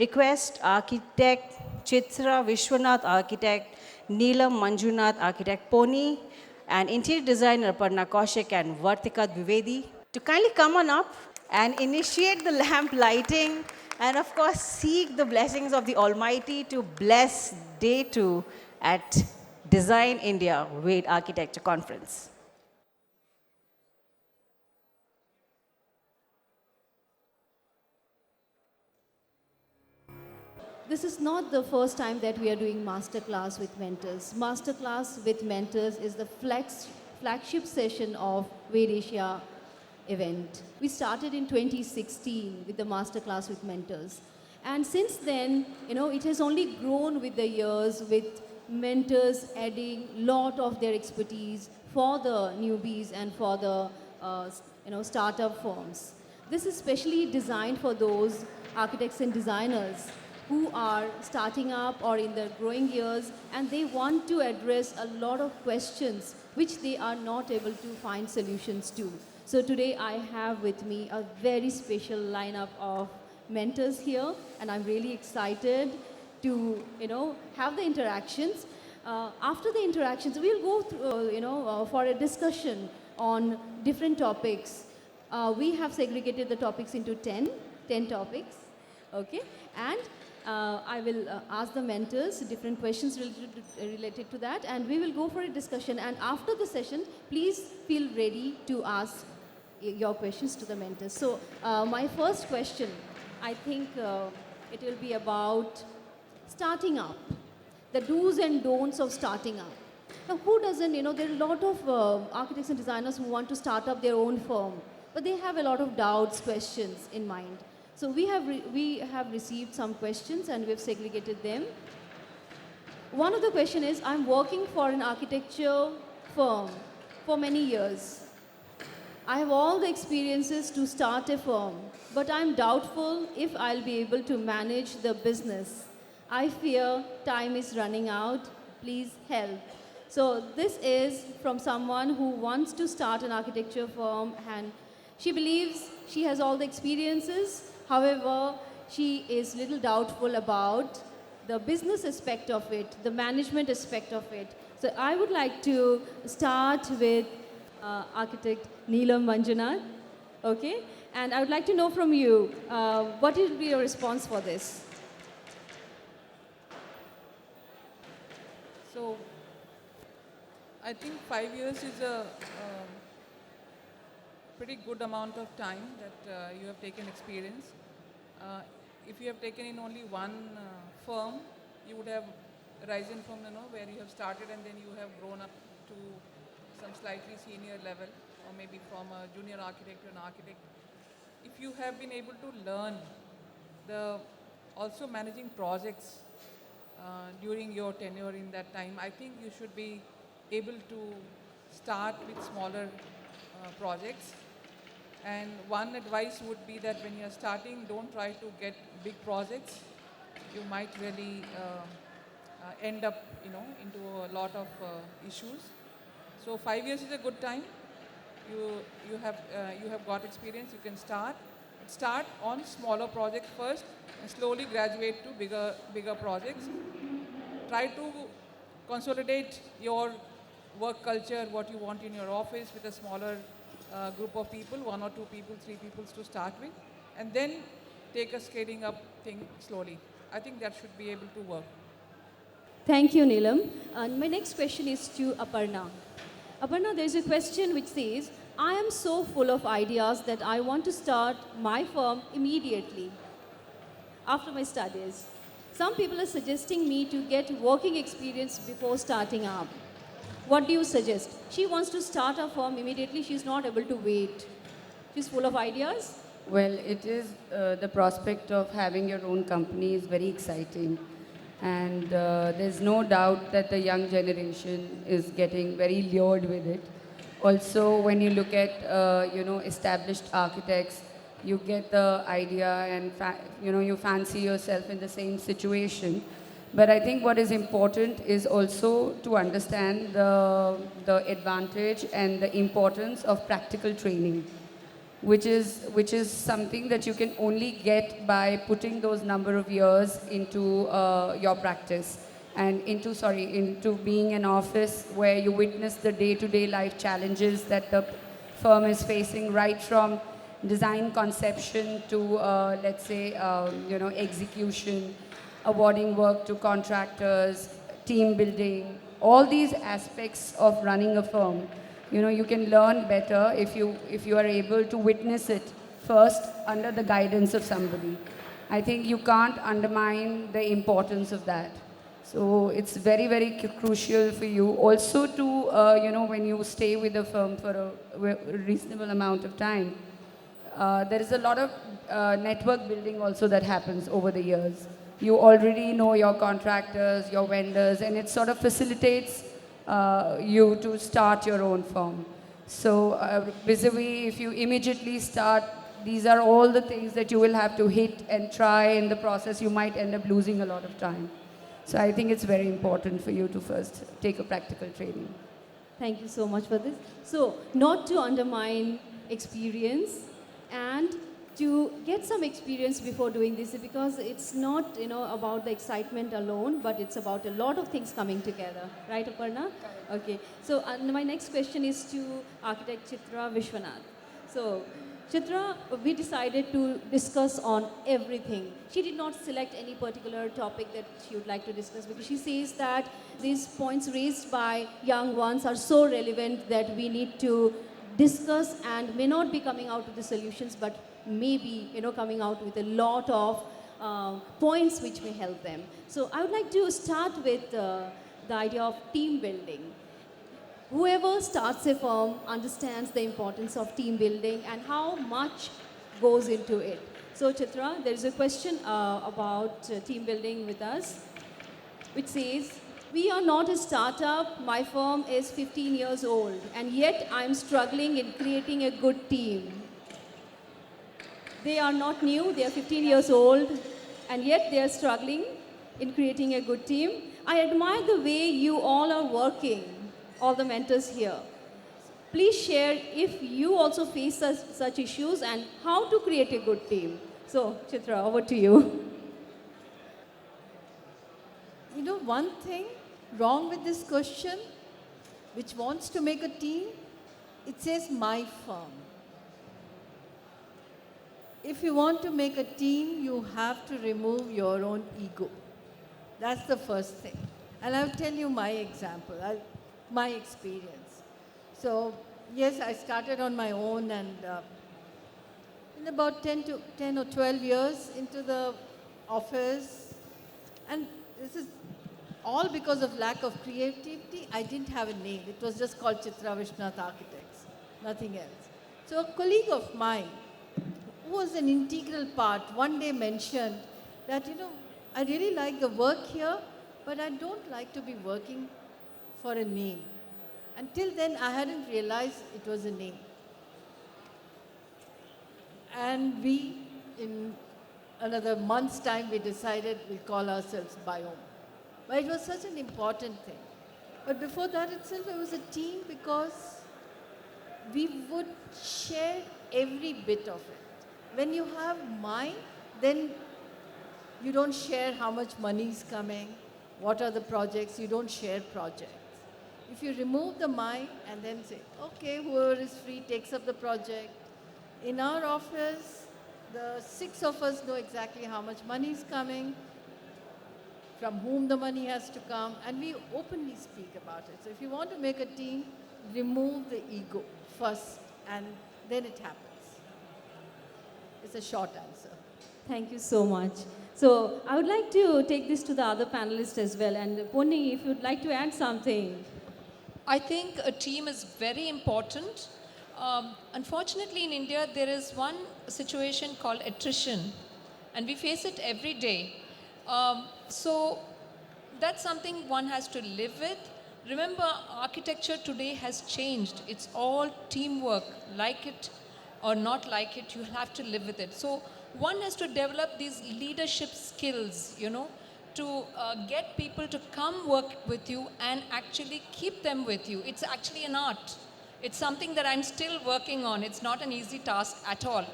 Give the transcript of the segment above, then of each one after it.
Request architect Chitra, Vishwanath architect, Neelam, Manjunath architect, Ponni, and interior designer Aparna, Kaushik, and Vertica, Dvivedi to kindly come on up and initiate the lamp lighting and of course seek the blessings of the Almighty to bless day 2 at Design India Wade Architecture Conference. This is not the first time that we are doing Masterclass with Mentors. Masterclass with Mentors is the flagship session of Wade Asia event. We started in 2016 with the Masterclass with Mentors. And since then, it has only grown with the years, with mentors adding lot of their expertise for the newbies and for the startup firms. This is specially designed for those architects and designers who are starting up or in their growing years, and they want to address a lot of questions which they are not able to find solutions to. So today I have with me a very special lineup of mentors here, and I'm really excited to have the interactions. After the interactions, we'll go through, for a discussion on different topics. We have segregated the topics into 10 topics, okay? And I will ask the mentors different questions related to that, and we will go for a discussion. And after the session, please feel ready to ask your questions to the mentors. So my first question, I think it will be about starting up, the do's and don'ts of starting up. Now, who doesn't, there are a lot of architects and designers who want to start up their own firm, but they have a lot of doubts, questions in mind. So we have received some questions and we've segregated them. One of the question is, I'm working for an architecture firm for many years. I have all the experiences to start a firm, but I'm doubtful if I'll be able to manage the business. I fear time is running out. Please help. So this is from someone who wants to start an architecture firm, and she believes she has all the experiences. However, she is little doubtful about the business aspect of it, the management aspect of it. So I would like to start with architect Neelam Manjunath, okay? And I would like to know from you, what will be your response for this? So, I think 5 years is a pretty good amount of time that you have taken experience. If you have taken in only one firm, you would have risen from where you have started, and then you have grown up to some slightly senior level, or maybe from a junior architect to an architect. If you have been able to learn also managing projects during your tenure in that time, I think you should be able to start with smaller projects. And one advice would be that when you're starting, don't try to get big projects. You might really end up, into a lot of issues. So 5 years is a good time. You have got experience. You can start on smaller projects first, and slowly graduate to bigger projects. Try to consolidate your work culture, what you want in your office, with a smaller group of people, 1 or 2 people, 3 people to start with, and then take a scaling up thing slowly. I think that should be able to work. Thank you, Neelam. My next question is to Aparna. Aparna, there's a question which says, I am so full of ideas that I want to start my firm immediately after my studies. Some people are suggesting me to get working experience before starting up. What do you suggest? She wants to start a firm immediately. She's not able to wait. She's full of ideas. Well, it is the prospect of having your own company is very exciting. And there's no doubt that the young generation is getting very lured with it. Also, when you look at, established architects, you get the idea and, you fancy yourself in the same situation. But I think what is important is also to understand the advantage and the importance of practical training. which is something that you can only get by putting those number of years into your practice and into being an office where you witness the day-to-day life challenges that the firm is facing, right from design conception to let's say execution, awarding work to contractors, team building, all these aspects of running a firm. You can learn better if you are able to witness it first under the guidance of somebody. I think you can't undermine the importance of that. So it's very, very crucial for you also to, when you stay with a firm for a reasonable amount of time, there is a lot of network building also that happens over the years. You already know your contractors, your vendors, and it sort of facilitates you to start your own firm. So vis-a-vis, if you immediately start, these are all the things that you will have to hit and try. In the process, you might end up losing a lot of time. So I think it's very important for you to first take a practical training. Thank you so much for this. So, not to undermine experience and to get some experience before doing this, because it's not about the excitement alone, but it's about a lot of things coming together. Right, Aparna? Okay. So, my next question is to architect Chitra Vishwanath. So, Chitra, we decided to discuss on everything. She did not select any particular topic that she would like to discuss because she says that these points raised by young ones are so relevant that we need to discuss and may not be coming out with the solutions, but maybe coming out with a lot of points which may help them. So I would like to start with the idea of team building. Whoever starts a firm understands the importance of team building and how much goes into it. So Chitra, there is a question about team building with us, which says, we are not a startup, my firm is 15 years old, and yet I'm struggling in creating a good team. They are not new, they are 15 years old, and yet they are struggling in creating a good team. I admire the way you all are working, all the mentors here. Please share if you also face such issues and how to create a good team. So, Chitra, over to you. One thing wrong with this question, which wants to make a team, it says my firm. If you want to make a team, you have to remove your own ego. That's the first thing. And I'll tell you my example, my experience. So, yes, I started on my own, and in about 10 or 12 years into the office, and this is all because of lack of creativity. I didn't have a name. It was just called Chitra Vishwanath Architects, nothing else. So a colleague of mine, who was an integral part, one day mentioned that, I really like the work here, but I don't like to be working for a name. Until then, I hadn't realized it was a name. And we, in another month's time, we decided we'll call ourselves Biome. But it was such an important thing. But before that itself, it was a team because we would share every bit of it. When you have mine, then you don't share how much money is coming, what are the projects, you don't share projects. If you remove the mine and then say, okay, whoever is free takes up the project. In our office, the 6 of us know exactly how much money is coming, from whom the money has to come, and we openly speak about it. So if you want to make a team, remove the ego first, and then it happens. It's a short answer. Thank you so much. So I would like to take this to the other panelists as well. And Ponni, if you'd like to add something. I think a team is very important. Unfortunately, in India, there is one situation called attrition, and we face it every day. So that's something one has to live with. Remember, architecture today has changed. It's all teamwork. Like it or not like it, you have to live with it. So one has to develop these leadership skills, to get people to come work with you and actually keep them with you. It's actually an art. It's something that I'm still working on. It's not an easy task at all.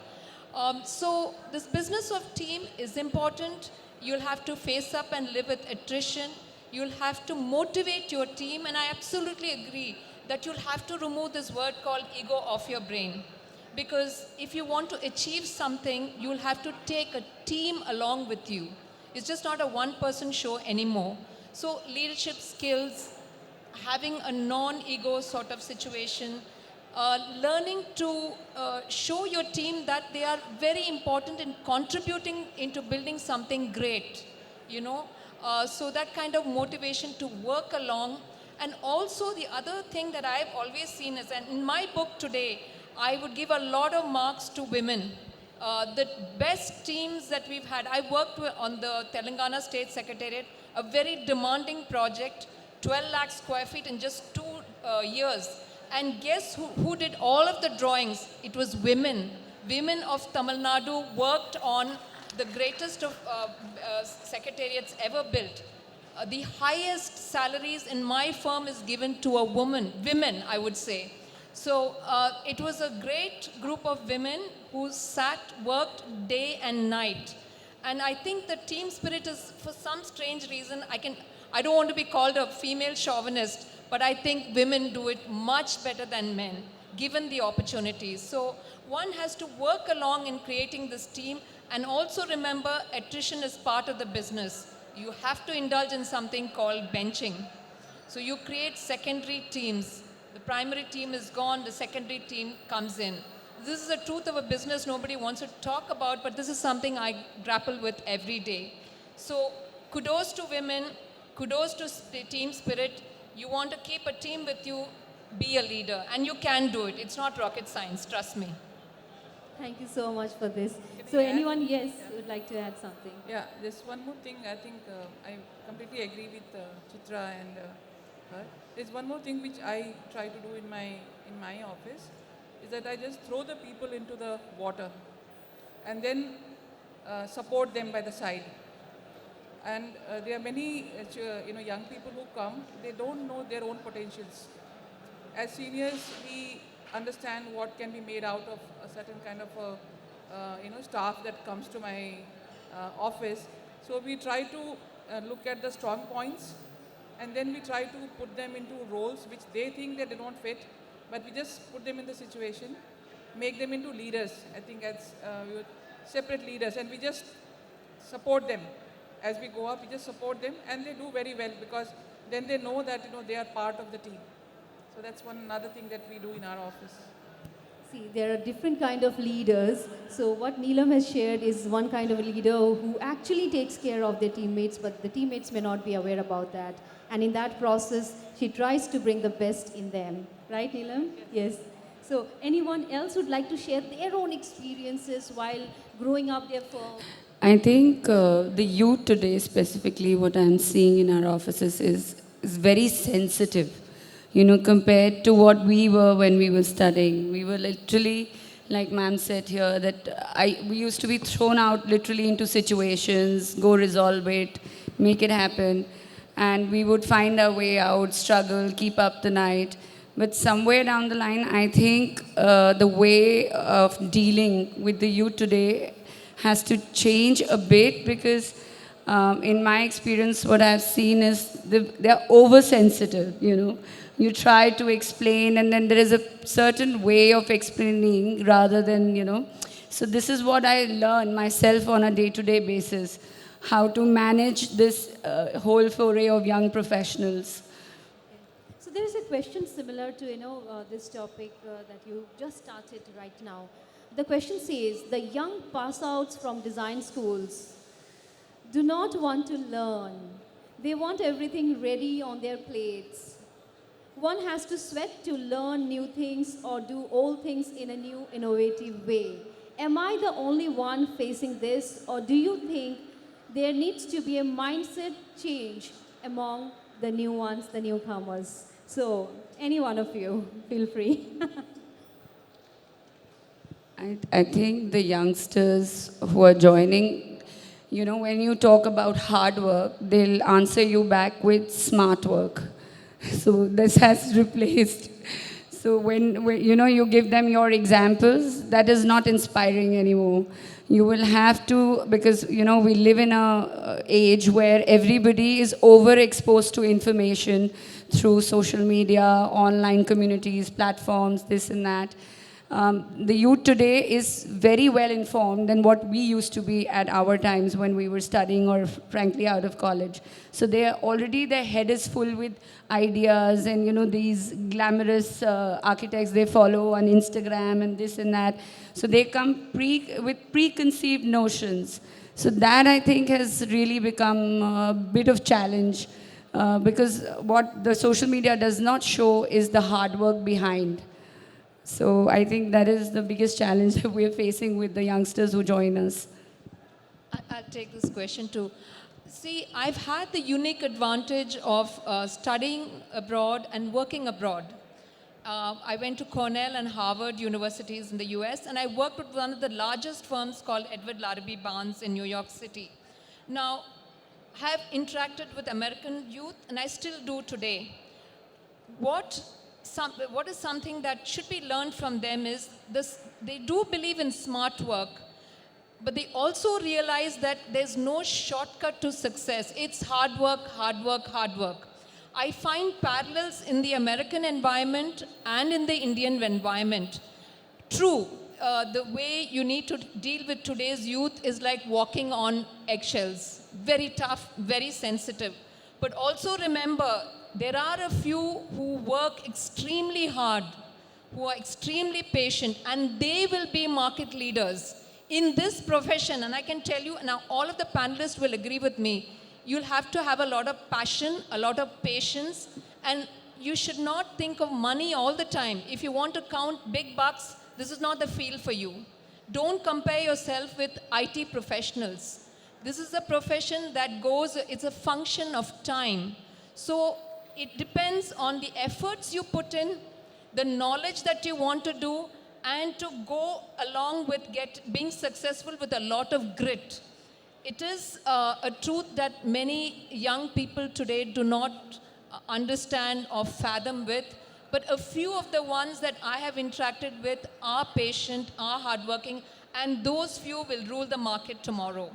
So this business of team is important. You'll have to face up and live with attrition. You'll have to motivate your team, and I absolutely agree that you'll have to remove this word called ego off your brain. Because if you want to achieve something, you'll have to take a team along with you. It's just not a one-person show anymore. So leadership skills, having a non-ego sort of situation, learning to show your team that they are very important in contributing into building something great, you know. So that kind of motivation to work along. And also the other thing that I've always seen is, and in my book today, I would give a lot of marks to women. The best teams that we've had, I worked on the Telangana State Secretariat, a very demanding project, 12 lakh square feet in just 2 years. And guess who did all of the drawings? It was women. Women of Tamil Nadu worked on the greatest of secretariats ever built. The highest salaries in my firm is given to a women, I would say. So it was a great group of women who worked day and night. And I think the team spirit is, for some strange reason, I don't want to be called a female chauvinist, but I think women do it much better than men, given the opportunities. So one has to work along in creating this team, and also remember attrition is part of the business. You have to indulge in something called benching. So you create secondary teams. The primary team is gone, the secondary team comes in. This is the truth of a business nobody wants to talk about, but this is something I grapple with every day. So kudos to women, kudos to the team spirit. You want to keep a team with you, be a leader, and you can do it. It's not rocket science, trust me. Thank you so much for this. So anyone, yes, would like to add something? Yeah, there's one more thing. I think I completely agree with Chitra and her. There's one more thing which I try to do in my office, is that I just throw the people into the water and then support them by the side. And there are many young people who come, they don't know their own potentials. As seniors, we understand what can be made out of a certain kind of staff that comes to my office. So we try to look at the strong points, and then we try to put them into roles which they think that they don't fit, but we just put them in the situation, make them into leaders. I think as separate leaders, and we just support them. As we go up, we just support them, and they do very well, because then they know that they are part of the team. So that's another thing that we do in our office. See, there are different kind of leaders. So what Neelam has shared is one kind of a leader who actually takes care of their teammates, but the teammates may not be aware about that. And in that process, she tries to bring the best in them. Right, Neelam? Yes. So anyone else would like to share their own experiences while growing up their firm? I think the youth today, specifically what I'm seeing in our offices, is very sensitive, compared to what we were when we were studying. We were literally, like ma'am said here, that we used to be thrown out literally into situations, go resolve it, make it happen, and we would find our way out, struggle, keep up the night. But somewhere down the line, I think the way of dealing with the youth today has to change a bit, because in my experience, what I've seen is they're oversensitive, You try to explain, and then there is a certain way of explaining rather than. So this is what I learn myself on a day-to-day basis, how to manage this whole foray of young professionals. So there is a question similar to this topic that you just started right now. The question says, the young pass-outs from design schools do not want to learn. They want everything ready on their plates. One has to sweat to learn new things or do old things in a new, innovative way. Am I the only one facing this, or do you think there needs to be a mindset change among the new ones, the newcomers? So, any one of you, feel free. I think the youngsters who are joining, when you talk about hard work, they'll answer you back with smart work. So this has replaced. So when you know, you give them your examples, that is not inspiring anymore. You will have to, because you know we live in a age where everybody is overexposed to information through social media, online communities, platforms, this and that. The youth today is very well informed than what we used to be at our times when we were studying or frankly out of college. So they are already, their head is full with ideas and you know these glamorous architects they follow on Instagram and this and that. So they come with preconceived notions. So that I think has really become a bit of challenge because what the social media does not show is the hard work behind. So I think that is the biggest challenge that we're facing with the youngsters who join us. I'll take this question too. See, I've had the unique advantage of studying abroad and working abroad. I went to Cornell and Harvard universities in the US, and I worked with one of the largest firms called Edward Larrabee Barnes in New York City. Now, I have interacted with American youth, and I still do today. What is something that should be learned from them is this: they do believe in smart work, but they also realize that there's no shortcut to success. It's hard work, hard work, hard work. I find parallels in the American environment and in the Indian environment. True, the way you need to deal with today's youth is like walking on eggshells. Very tough, very sensitive. But also remember, there are a few who work extremely hard, who are extremely patient, and they will be market leaders in this profession. And I can tell you, now all of the panelists will agree with me, you'll have to have a lot of passion, a lot of patience, and you should not think of money all the time. If you want to count big bucks, this is not the field for you. Don't compare yourself with IT professionals. This is a profession that goes, it's a function of time. So it depends on the efforts you put in, the knowledge that you want to do, and to go along with being successful with a lot of grit. It is a truth that many young people today do not understand or fathom with, but a few of the ones that I have interacted with are patient, are hardworking, and those few will rule the market tomorrow.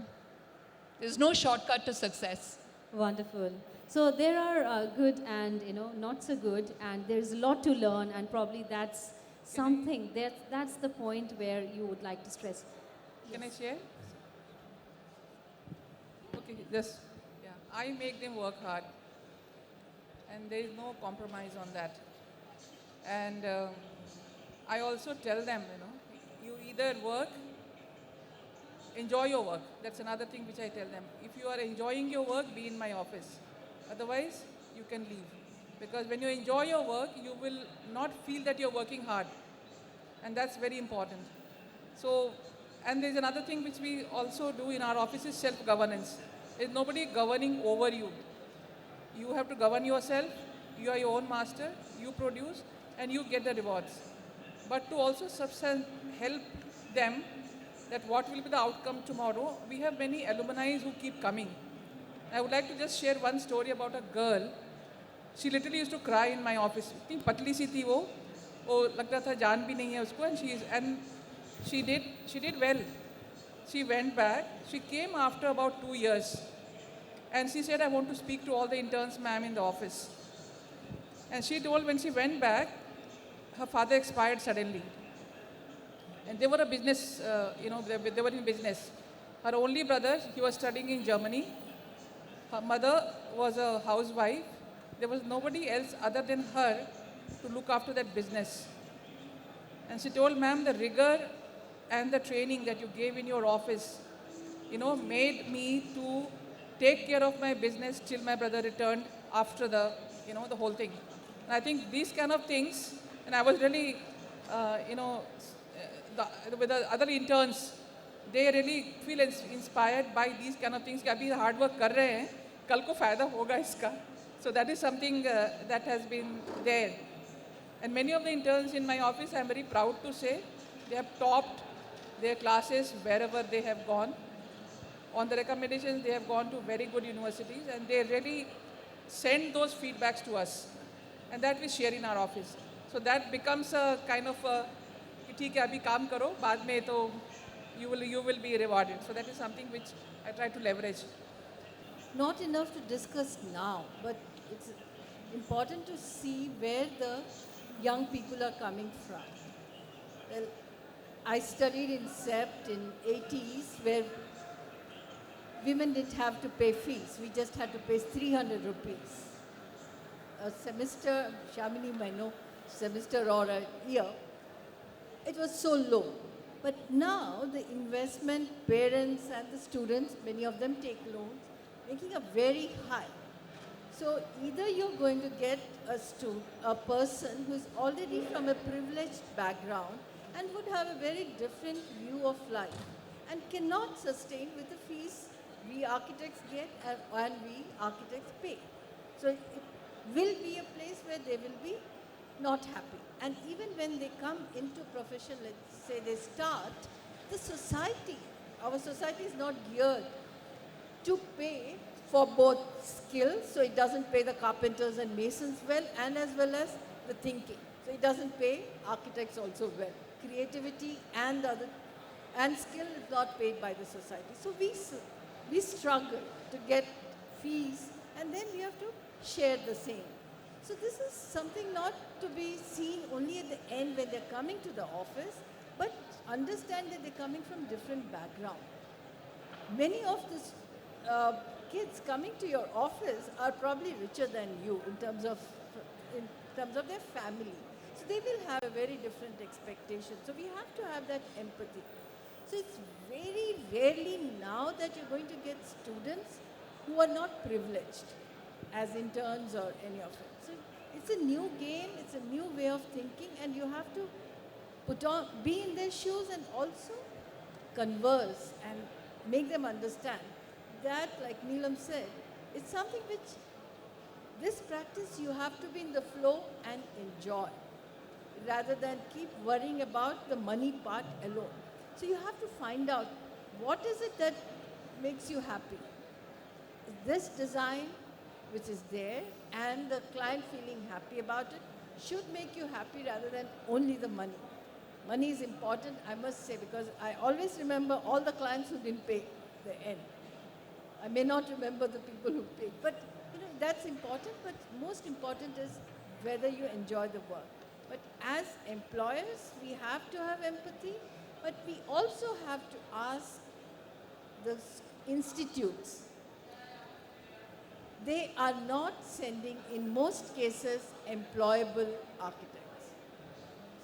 There's no shortcut to success. Wonderful. So there are good and not so good, and there's a lot to learn, and probably that's something that's the point where you would like to stress. Can I share? Okay, just, yeah. I make them work hard, and there is no compromise on that. And I also tell them, you either work, enjoy your work. That's another thing which I tell them. If you are enjoying your work, be in my office. Otherwise, you can leave. Because when you enjoy your work, you will not feel that you're working hard. And that's very important. So, and there's another thing which we also do in our office is self-governance. There's nobody governing over you. You have to govern yourself. You are your own master. You produce and you get the rewards. But to also help them that what will be the outcome tomorrow, we have many alumni who keep coming. I would like to just share one story about a girl. She literally used to cry in my office. इतनी पतली सी थी वो लगता था जान भी नहीं है उसको, and she did well. She went back. She came after about 2 years, and she said, "I want to speak to all the interns, ma'am, in the office." And she told when she went back, her father expired suddenly, and they were a business. They were in business. Her only brother, he was studying in Germany. Her mother was a housewife. There was nobody else other than her to look after that business. And she told, "Ma'am, the rigor and the training that you gave in your office, made me to take care of my business till my brother returned after the whole thing." And I think these kind of things, and I was really, with the other interns, they really feel inspired by these kind of things. कि अभी hard work कर रहे हैं, कल को फायदा होगा इसका. So that is something that has been there. And many of the interns in my office, I am very proud to say, they have topped their classes wherever they have gone. On the recommendations, they have gone to very good universities, and they really send those feedbacks to us. And that we share in our office. So that becomes a kind of a, कि ठीक है अभी काम करो बाद में तो you will be rewarded. So that is something which I try to leverage. Not enough to discuss now, but it's important to see where the young people are coming from. Well, I studied in SEPT in 80s where women didn't have to pay fees. We just had to pay 300 rupees. A semester, Shamini might know, semester or a year, it was so low. But now the investment, parents and the students, many of them take loans, making it very high. So either you're going to get a person who's already from a privileged background and would have a very different view of life and cannot sustain with the fees we architects get and we architects pay. So it will be a place where they will be not happy. And even when they come into profession, let's say they start, the society, our society is not geared to pay for both skills, so it doesn't pay the carpenters and masons well, and as well as the thinking. So it doesn't pay architects also well. Creativity and skill is not paid by the society. So we struggle to get fees, and then we have to share the same. So this is something not to be seen only at the end when they're coming to the office, but understand that they're coming from different background. Many of the kids coming to your office are probably richer than you in terms of their family. So they will have a very different expectation. So we have to have that empathy. So it's very rarely now that you're going to get students who are not privileged as interns or any of it. So it's a new game, it's a new way of thinking, and you have to be in their shoes and also converse and make them understand that, like Neelam said, it's something which, this practice you have to be in the flow and enjoy, rather than keep worrying about the money part alone. So you have to find out, what is it that makes you happy? This design, which is there, and the client feeling happy about it, should make you happy rather than only the money. Money is important, I must say, because I always remember all the clients who didn't pay the end. I may not remember the people who paid, but that's important, but most important is whether you enjoy the work. But as employers, we have to have empathy, but we also have to ask the institutes. They are not sending, in most cases, employable architects.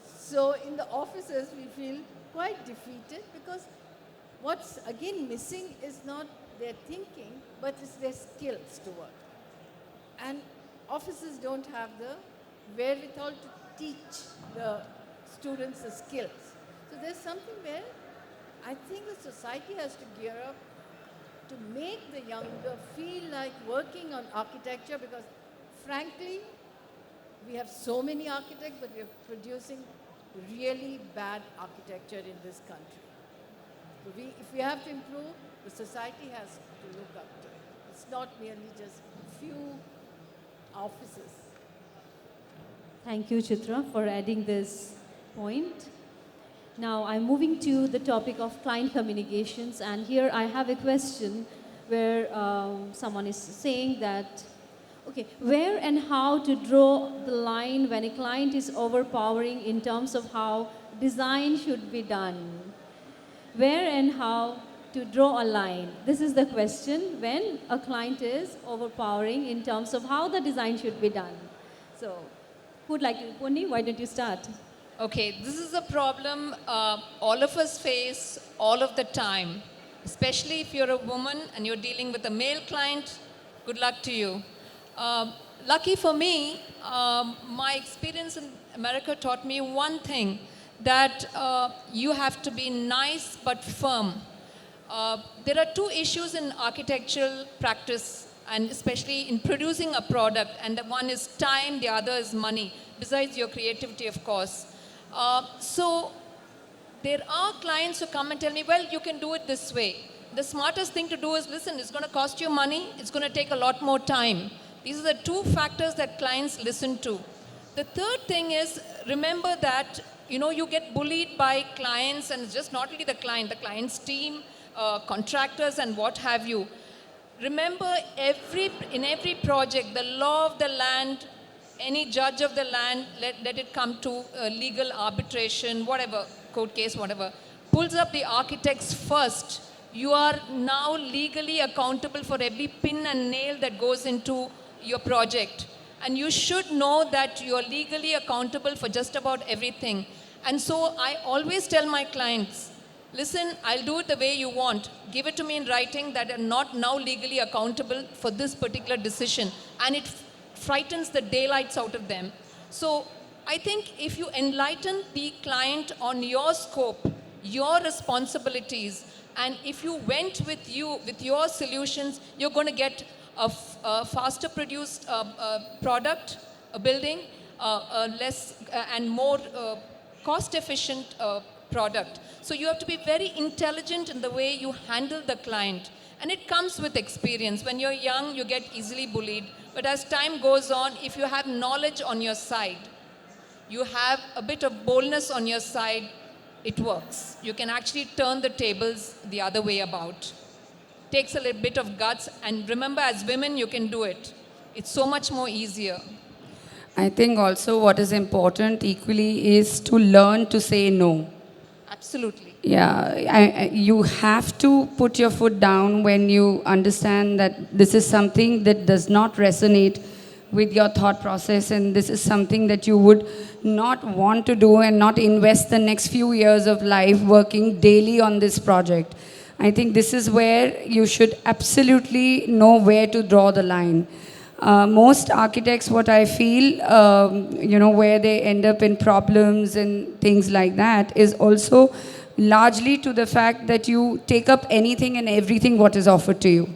So in the offices, we feel quite defeated because what's again missing is not their thinking, but it's their skills to work. And offices don't have the wherewithal to teach the students the skills. So there's something where I think the society has to gear up to make the younger feel like working on architecture, because frankly, we have so many architects, but we are producing really bad architecture in this country. So if we have to improve, the society has to look up to it. It's not merely just few offices. Thank you, Chitra, for adding this point. Now I'm moving to the topic of client communications, and here I have a question where someone is saying that, okay, where and how to draw the line when a client is overpowering in terms of how design should be done? Where and how to draw a line? This is the question when a client is overpowering in terms of how the design should be done. So, who'd like to, Ponni, why don't you start? Okay, this is a problem all of us face all of the time, especially if you're a woman and you're dealing with a male client. Good luck to you. Lucky for me, my experience in America taught me one thing, that you have to be nice but firm. There are two issues in architectural practice, and especially in producing a product, and the one is time, the other is money, besides your creativity, of course. So there are clients who come and tell me, well, you can do it this way. The smartest thing to do is, listen, it's going to cost you money, it's going to take a lot more time. These are the two factors that clients listen to. The third thing is, remember that, you get bullied by clients, and it's just not only the client's team, contractors and what have you. Remember, in every project, the law of the land, any judge of the land, let it come to legal arbitration, whatever, court case, whatever, pulls up the architects first. You are now legally accountable for every pin and nail that goes into your project. And you should know that you are legally accountable for just about everything. And so I always tell my clients, listen, I'll do it the way you want. Give it to me in writing that I'm not now legally accountable for this particular decision. And it frightens the daylights out of them. So I think if you enlighten the client on your scope, your responsibilities, and if you went with your solutions, you're going to get a faster produced product, a building, a less and more cost efficient product. So you have to be very intelligent in the way you handle the client. And it comes with experience. When you're young, you get easily bullied. But as time goes on, if you have knowledge on your side, you have a bit of boldness on your side, it works. You can actually turn the tables the other way about. Takes a little bit of guts, and remember, as women, you can do it. It's so much more easier. I think also what is important equally is to learn to say no. Absolutely. Yeah, you have to put your foot down when you understand that this is something that does not resonate with your thought process, and this is something that you would not want to do and not invest the next few years of life working daily on this project. I think this is where you should absolutely know where to draw the line. Most architects, what I feel, where they end up in problems and things like that, is also largely to the fact that you take up anything and everything what is offered to you.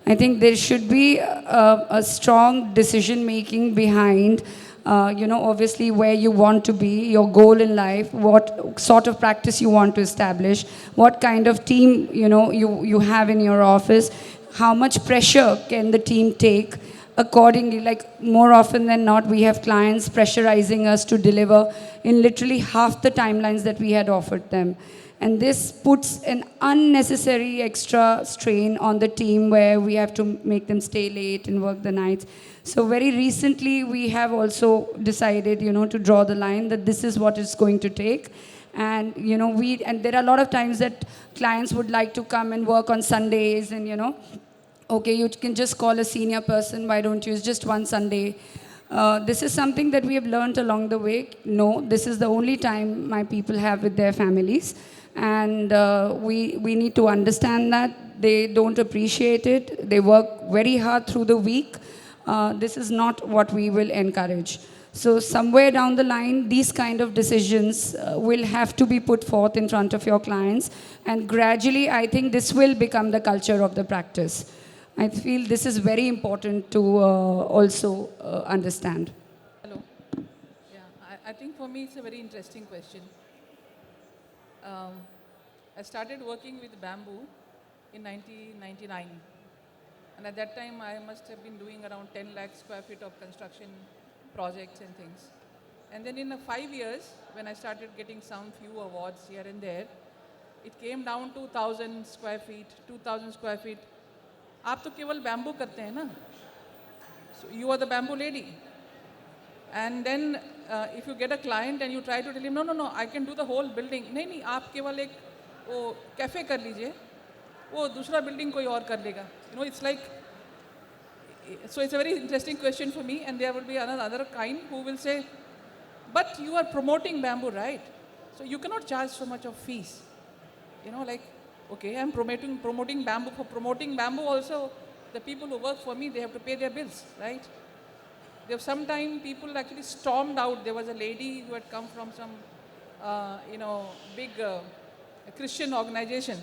I think there should be a strong decision making behind, obviously where you want to be, your goal in life, what sort of practice you want to establish, what kind of team, you have in your office, how much pressure can the team take. Accordingly, like more often than not, we have clients pressurizing us to deliver in literally half the timelines that we had offered them. And this puts an unnecessary extra strain on the team where we have to make them stay late and work the nights. So very recently, we have also decided, to draw the line that this is what it's going to take. And, and there are a lot of times that clients would like to come and work on Sundays and, okay, you can just call a senior person, why don't you? It's just one Sunday. This is something that we have learned along the way. No, this is the only time my people have with their families. And we need to understand that. They don't appreciate it. They work very hard through the week. This is not what we will encourage. So somewhere down the line, these kind of decisions will have to be put forth in front of your clients. And gradually, I think this will become the culture of the practice. I feel this is very important to also understand. Hello. Yeah, I think for me it's a very interesting question. I started working with bamboo in 1999. And at that time, I must have been doing around 10 lakh square feet of construction projects and things. And then in 5 years, when I started getting some few awards here and there, it came down to 1,000 square feet, 2,000 square feet. आप तो केवल bamboo करते हैं ना? So you are the bamboo lady. And then if you get a client and you try to tell him, no, I can do the whole building. नहीं, आप केवल एक वो कैफे कर लीजिए, वो दूसरा building कोई और कर लेगा. It's like, so it's a very interesting question for me, and there will be another kind who will say, but you are promoting bamboo, right? So you cannot charge so much of fees. Okay, I'm promoting bamboo. For promoting bamboo also, the people who work for me, they have to pay their bills, right? There was some time people actually stormed out. There was a lady who had come from some, big Christian organization.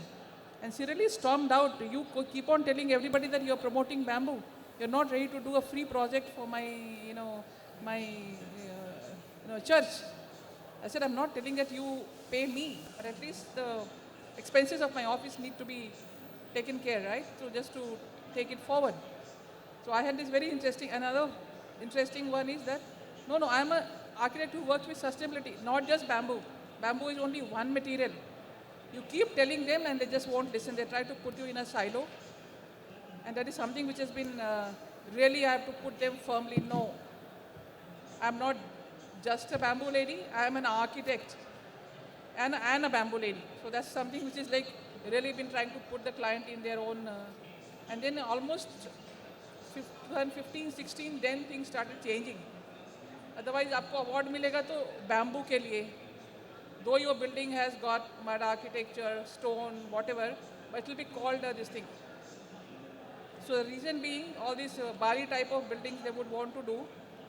And she really stormed out. You keep on telling everybody that you're promoting bamboo. You're not ready to do a free project for my church. I said, I'm not telling that you pay me, but at least the expenses of my office need to be taken care, right? So just to take it forward. So I had this very interesting, another interesting one is that, no, I'm a architect who works with sustainability, not just bamboo. Bamboo is only one material. You keep telling them and they just won't listen. They try to put you in a silo. And that is something which has been, really I have to put them firmly, no. I'm not just a bamboo lady, I am an architect and a bamboo lady. So that's something which is like really been trying to put the client in their own, and then almost 2015, 16, then things started changing. Otherwise, आपको award मिलेगा तो bamboo के लिए. Though your building has got mud architecture, stone, whatever, but it will be called this thing. So the reason being, all these Bali type of buildings they would want to do,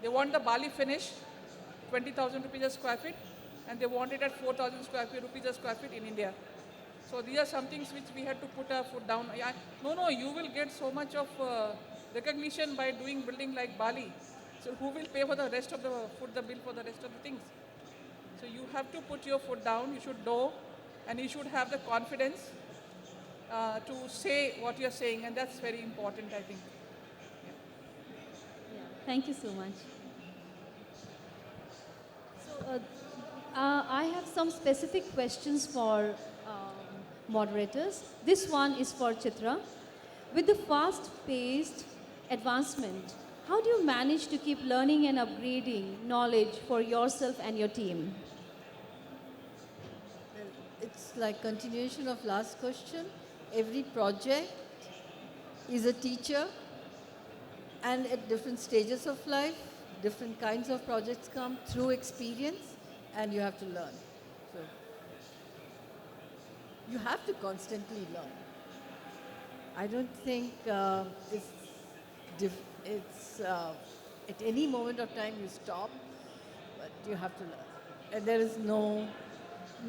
they want the Bali finish, 20,000 rupees a square feet, and they want it at 4,000 rupees a square feet in India. So these are some things which we had to put our foot down. Yeah, no, you will get so much of recognition by doing building like Bali. So who will pay for the rest of the, foot the bill for the rest of the things? So you have to put your foot down, you should know, and you should have the confidence to say what you're saying, and that's very important, I think. Yeah, thank you so much. So, I have some specific questions for moderators. This one is for Chitra. With the fast-paced advancement, how do you manage to keep learning and upgrading knowledge for yourself and your team? Well, it's like continuation of last question. Every project is a teacher, and at different stages of life, different kinds of projects come through experience, and you have to learn. So you have to constantly learn. I don't think it's at any moment of time you stop, but you have to learn. And there is no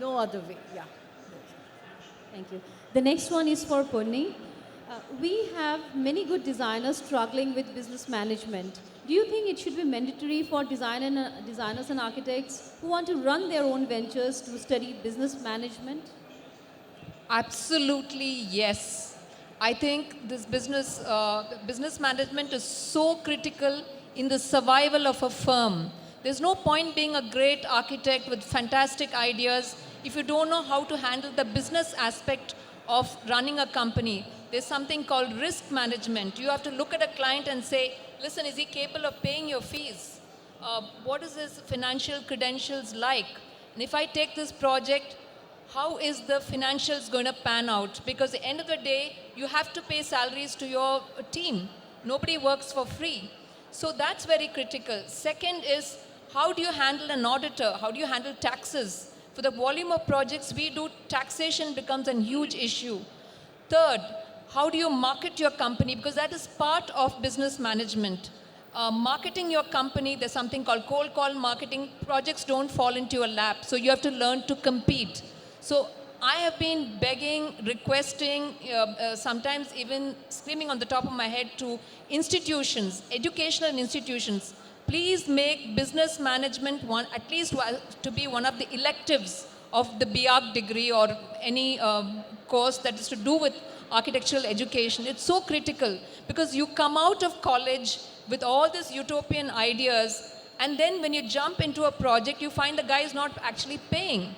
other way. Yeah. Thank you. The next one is for Ponni. We have many good designers struggling with business management. Do you think it should be mandatory for designers and architects who want to run their own ventures to study business management? Absolutely, yes. I think this business management is so critical in the survival of a firm. There's no point being a great architect with fantastic ideas if you don't know how to handle the business aspect of running a company. There's something called risk management. You have to look at a client and say, listen, is he capable of paying your fees? What is his financial credentials like? And if I take this project, how is the financials going to pan out? Because at the end of the day, you have to pay salaries to your team. Nobody works for free. So that's very critical. Second is, how do you handle an auditor? How do you handle taxes? For the volume of projects we do, taxation becomes a huge issue. Third, how do you market your company? Because that is part of business management. Marketing your company, there's something called cold call marketing. Projects don't fall into your lap, so you have to learn to compete. So I have been begging, requesting, sometimes even screaming on the top of my head to institutions, educational institutions. Please make business management at least to be one of the electives of the BArch degree or any course that is to do with architectural education. It's so critical because you come out of college with all these utopian ideas, and then when you jump into a project, you find the guy is not actually paying.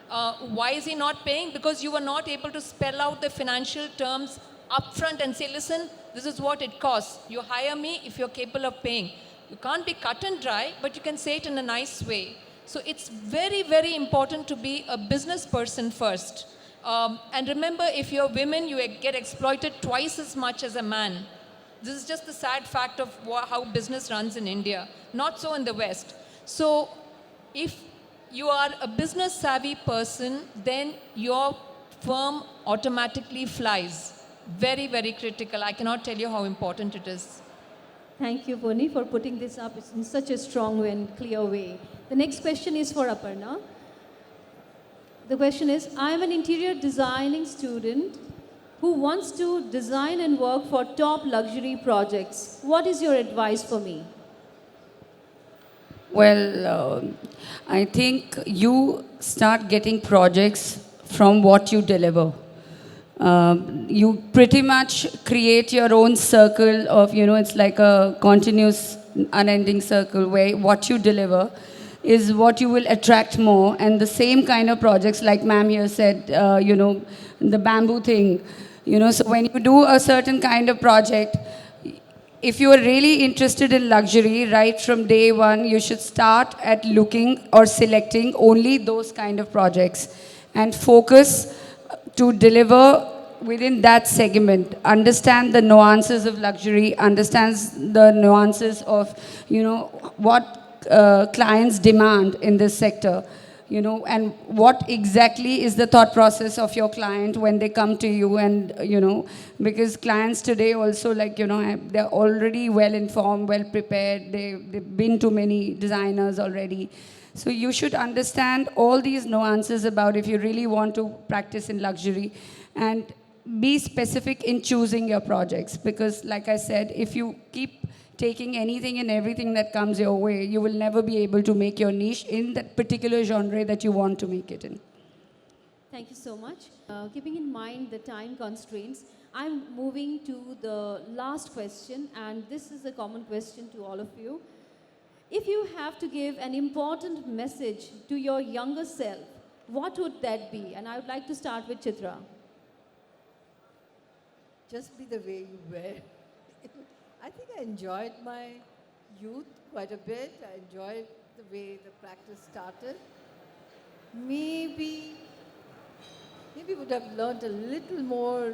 Why is he not paying? Because you were not able to spell out the financial terms upfront and say, listen, this is what it costs. You hire me if you're capable of paying. You can't be cut and dry, but you can say it in a nice way. So it's very, very important to be a business person first. And remember, if you're women, you get exploited twice as much as a man. This is just the sad fact of how business runs in India. Not so in the West. So if you are a business savvy person, then your firm automatically flies. Very, very critical. I cannot tell you how important it is. Thank you, Ponni, for putting this up in such a strong and clear way. The next question is for Aparna. The question is, I am an interior designing student who wants to design and work for top luxury projects. What is your advice for me? Well, I think you start getting projects from what you deliver. You pretty much create your own circle of, it's like a continuous, unending circle where what you deliver. is what you will attract more. And the same kind of projects, like ma'am here said, the bamboo thing, so when you do a certain kind of project, if you are really interested in luxury, right from day one, you should start at looking or selecting only those kind of projects and focus to deliver within that segment. Understand the nuances of luxury, understands the nuances of, what clients demand in this sector, and what exactly is the thought process of your client when they come to you. And, because clients today also, like, they're already well informed, well prepared, they've been to many designers already. So you should understand all these nuances about if you really want to practice in luxury, and be specific in choosing your projects. Because, like I said, if you keep taking anything and everything that comes your way, you will never be able to make your niche in that particular genre that you want to make it in. Thank you so much. Keeping in mind the time constraints, I'm moving to the last question, and this is a common question to all of you. If you have to give an important message to your younger self, what would that be? And I would like to start with Chitra. Just be the way you were. I think I enjoyed my youth quite a bit. I enjoyed the way the practice started. Maybe would have learned a little more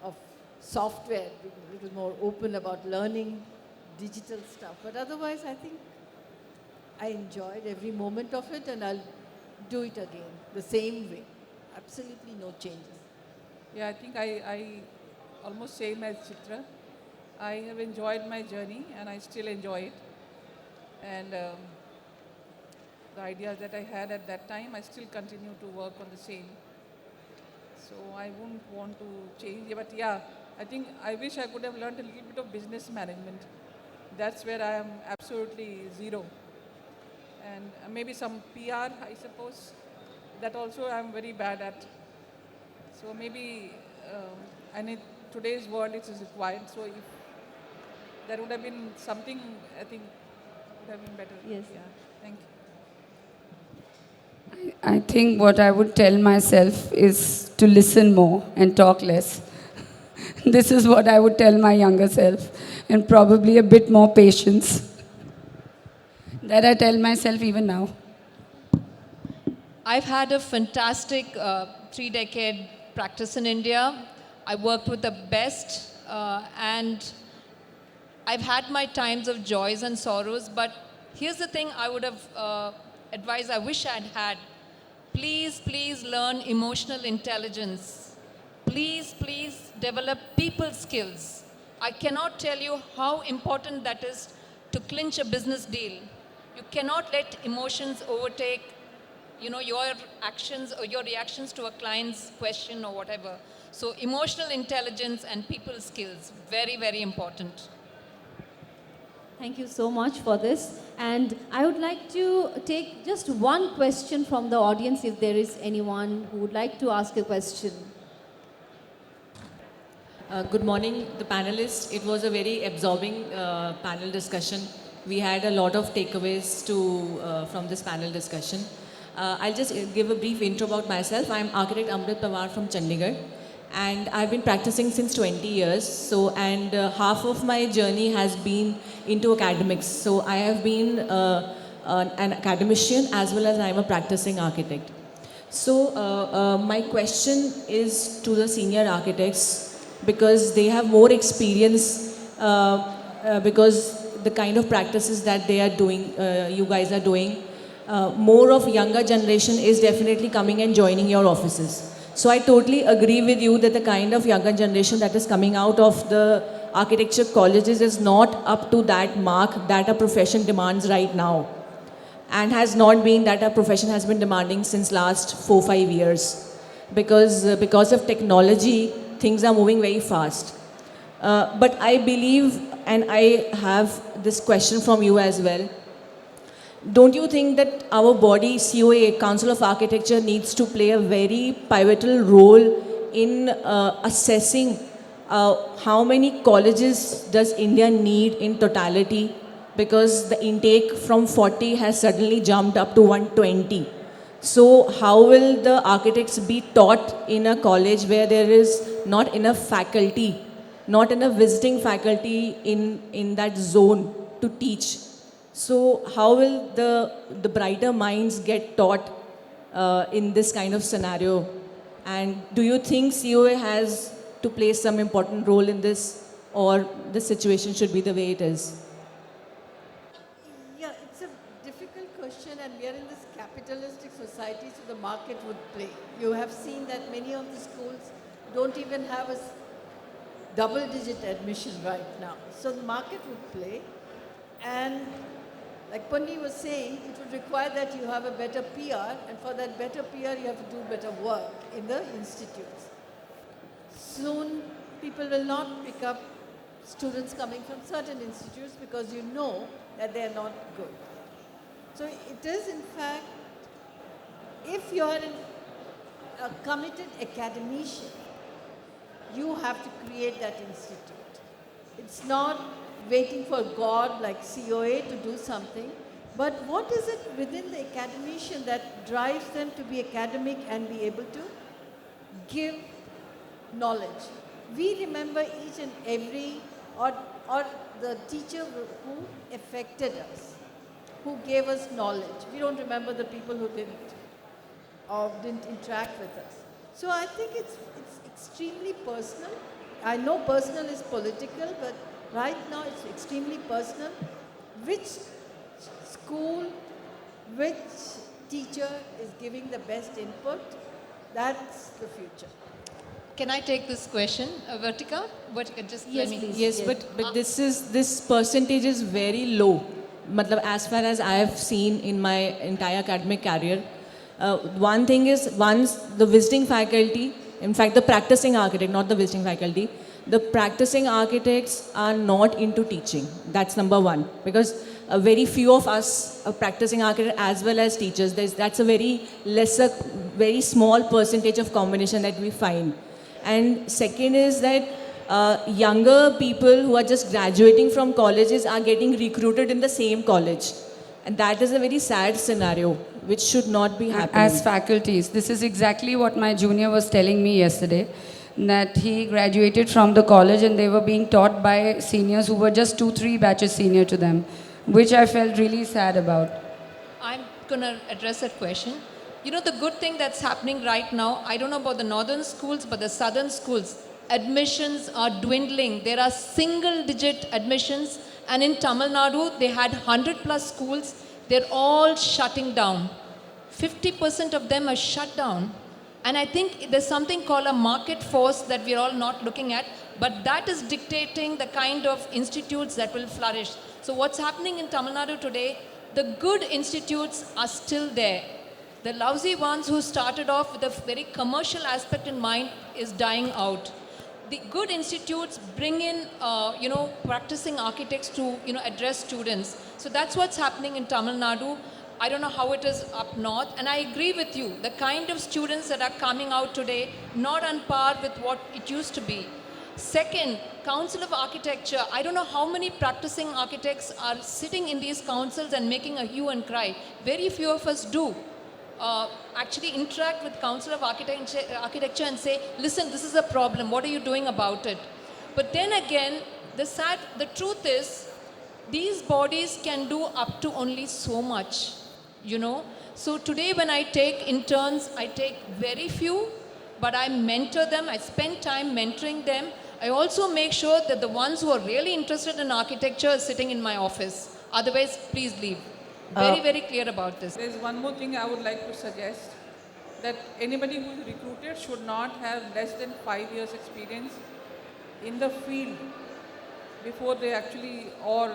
of software, being a little more open about learning digital stuff. But otherwise, I think I enjoyed every moment of it, and I'll do it again the same way. Absolutely no changes. Yeah, I think I almost same as Chitra. I have enjoyed my journey and I still enjoy it. And the ideas that I had at that time, I still continue to work on the same. So I wouldn't want to change. But yeah, I think I wish I could have learned a little bit of business management. That's where I am absolutely zero. And maybe some PR, I suppose. That also I'm very bad at. So maybe, and in today's world it is required. So if there would have been something, I think would have been better. Yes. Yeah. Thank you. I think what I would tell myself is to listen more and talk less. This is what I would tell my younger self, and probably a bit more patience. That I tell myself even now. I've had a fantastic 3-decade practice in India. I worked with the best, and I've had my times of joys and sorrows, but here's the thing I would have advised, I wish I'd had. Please, please learn emotional intelligence. Please, please develop people skills. I cannot tell you how important that is to clinch a business deal. You cannot let emotions overtake, your actions or your reactions to a client's question or whatever. So emotional intelligence and people skills, very, very important. Thank you so much for this. And I would like to take just one question from the audience, if there is anyone who would like to ask a question. Good morning, the panelists. It was a very absorbing panel discussion. We had a lot of takeaways from this panel discussion. I'll just give a brief intro about myself. I'm architect Amrit Pawar from Chandigarh, and I've been practicing since 20 years. And half of my journey has been into academics. So I have been an academician as well as I'm a practicing architect. So my question is to the senior architects, because they have more experience, because the kind of practices that they are doing, you guys are doing, more of younger generation is definitely coming and joining your offices. So I totally agree with you that the kind of younger generation that is coming out of the architecture colleges is not up to that mark that a profession demands right now, and has not been that a profession has been demanding since last 4-5 years, because of technology things are moving very fast. But I believe, and I have this question from you as well, don't you think that our body, COA, Council of Architecture, needs to play a very pivotal role in assessing how many colleges does India need in totality? because the intake from 40 has suddenly jumped up to 120. So how will the architects be taught in a college where there is not enough faculty, not enough visiting faculty in that zone to teach? So how will the brighter minds get taught in this kind of scenario? And do you think COA has to play some important role in this, or the situation should be the way it is? Yeah, it's a difficult question, and we are in this capitalistic society, so the market would play. You have seen that many of the schools don't even have a double-digit admission right now. So the market would play, and like Ponni was saying, it would require that you have a better PR, and for that better PR, you have to do better work in the institutes. Soon, people will not pick up students coming from certain institutes because you know that they are not good. So it is, in fact, if you are a committed academician, you have to create that institute. It's not waiting for God like COA to do something, but what is it within the academician that drives them to be academic and be able to give knowledge? We remember each and every, or the teacher who affected us, who gave us knowledge. We don't remember the people who didn't, or didn't interact with us. So I think it's extremely personal. I know personal is political, but right now it's extremely personal. Which school, which teacher is giving the best input, that's the future. Can I take this question, Vertica? Vertica, just Yes, let me. please. Yes, Yes. but this percentage is very low. Matlab, as far as I have seen in my entire academic career, one thing is, once the visiting faculty, in fact the practicing architect, not the visiting faculty, the practicing architects are not into teaching. That's number one. Because very few of us are practicing architects as well as teachers. That's a very lesser, very small percentage of combination that we find. And second is that younger people who are just graduating from colleges are getting recruited in the same college. And that is a very sad scenario, which should not be happening. As faculties, this is exactly what my junior was telling me yesterday, that he graduated from the college and they were being taught by seniors who were just 2-3 batches senior to them, which I felt really sad about. I'm going to address that question. You know, the good thing that's happening right now, I don't know about the northern schools, but the southern schools, admissions are dwindling. There are single-digit admissions, and in Tamil Nadu, they had 100 plus schools. They're all shutting down. 50% of them are shut down. And I think there's something called a market force that we're all not looking at, but that is dictating the kind of institutes that will flourish. So what's happening in Tamil Nadu today, the good institutes are still there. The lousy ones who started off with a very commercial aspect in mind is dying out. The good institutes bring in, practicing architects to, address students. So that's what's happening in Tamil Nadu. I don't know how it is up north, and I agree with you. The kind of students that are coming out today, not on par with what it used to be. Second, Council of Architecture. I don't know how many practicing architects are sitting in these councils and making a hue and cry. Very few of us do. Actually interact with Council of Architecture and say, listen, this is a problem. What are you doing about it? But then again, the truth is, these bodies can do up to only so much. So today when I take interns, I take very few, but I mentor them, I spend time mentoring them. I also make sure that the ones who are really interested in architecture are sitting in my office. Otherwise, please leave. Very, very clear about this. There's one more thing I would like to suggest, that anybody who is recruited should not have less than 5 years experience in the field before they actually, or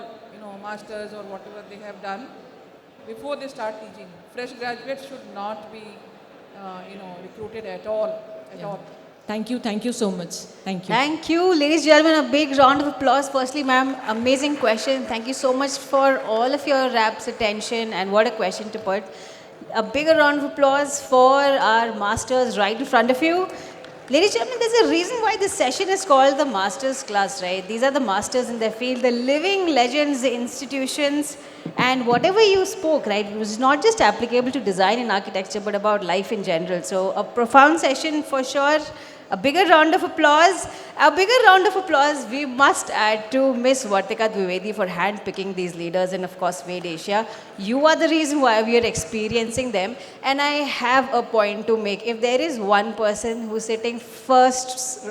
masters or whatever they have done, before they start teaching. Fresh graduates should not be, recruited at all. Thank you so much. Thank you. Thank you. Ladies and gentlemen, a big round of applause. Firstly, ma'am, amazing question. Thank you so much for all of your rapt attention, and what a question to put. A bigger round of applause for our masters right in front of you. Ladies and gentlemen, there's a reason why this session is called the Masters Class, right? These are the masters in their field, the living legends, the institutions, and whatever you spoke, right, it was not just applicable to design and architecture, but about life in general. So a profound session for sure. A bigger round of applause. A bigger round of applause we must add to Miss Vertica Dvivedi for handpicking these leaders and of course Vade Asia. You are the reason why we are experiencing them, and I have a point to make. If there is one person who's sitting first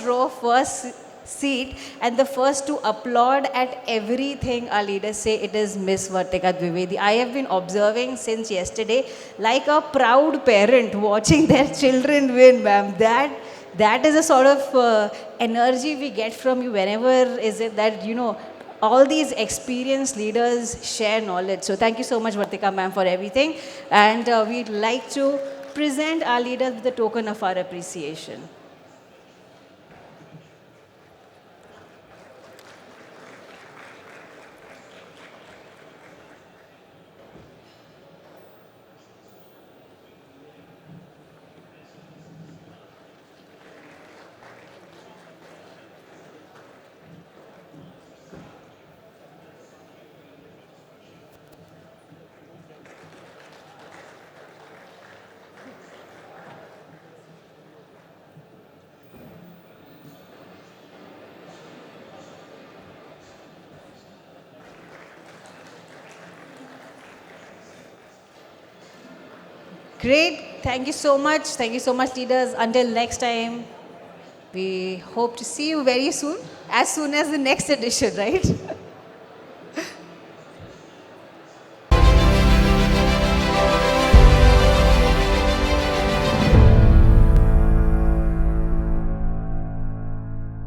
row, first seat, and the first to applaud at everything our leaders say, it is Miss Vertica Dvivedi. I have been observing since yesterday, like a proud parent watching their children win, ma'am. That is a sort of energy we get from you whenever is it that, you know, all these experienced leaders share knowledge. So thank you so much, Vertica ma'am, for everything. And we'd like to present our leaders with a token of our appreciation. Great. Thank you so much. Thank you so much, leaders. Until next time, we hope to see you very soon as the next edition, right?